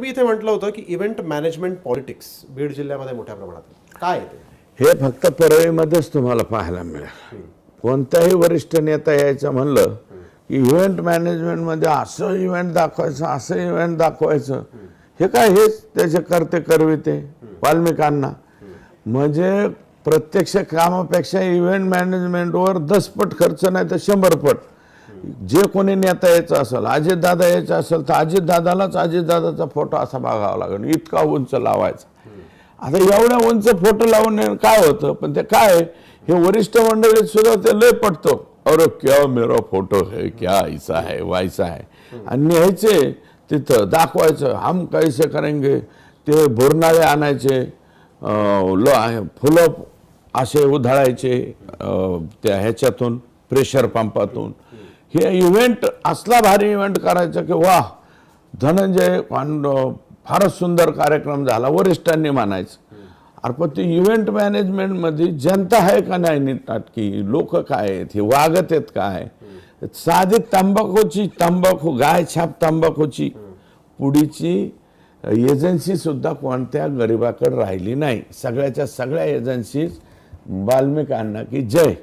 तुम्ही इथे म्हटलं होतं की इव्हेंट मॅनेजमेंट पॉलिटिक्स बीड जिल्ह्यामध्ये मोठ्या प्रमाणात आहे. काय आहे ते? हे फक्त परळीमध्येच तुम्हाला पाहायला मिळेल. कोणताही वरिष्ठ नेता यायचं म्हणलं की इव्हेंट मॅनेजमेंटमध्ये असं इव्हेंट दाखवायचं, असं इव्हेंट दाखवायचं, हे काय हेच त्याचे करते करविते वाल्मिकांना. म्हणजे प्रत्यक्ष कामापेक्षा इव्हेंट मॅनेजमेंटवर 10 पट खर्च नाही तर 100 पट. जे कोणी नेता यायचं असेल, अजितदादा यायचं असेल तर अजितदादालाच अजितदादाचा फोटो असा बघावा लागेल, इतका उंच लावायचा. आता एवढ्या उंच फोटो लावून काय होतं, पण ते काय हे वरिष्ठ मंडळीत सुद्धा ते लय पटतो. अरे क्या मेरा फोटो है, क्या ऐसा है वैसा है, आणि न्यायचे तिथं दाखवायचं, हम कैसे करेंगे. ते बोरनाळे आणायचे, फुलं असे उधळायचे त्या ह्याच्यातून, प्रेशर पंपातून. हे इव्हेंट असला भारी इव्हेंट करायचं की वाह धनंजय फारच सुंदर कार्यक्रम झाला, वरिष्ठांनी म्हणायचं. अरे पण ते इव्हेंट मॅनेजमेंटमध्ये जनता आहे का नाही नीटनाटकी, लोक काय आहेत, हे वागत आहेत काय. साधी तंबाखू गायछाप तंबाखूची पुडीची एजन्सी सुद्धा कोणत्या गरिबाकडे राहिली नाही. सगळ्याच्या सगळ्या एजन्सीज वाल्मिकांना की जय.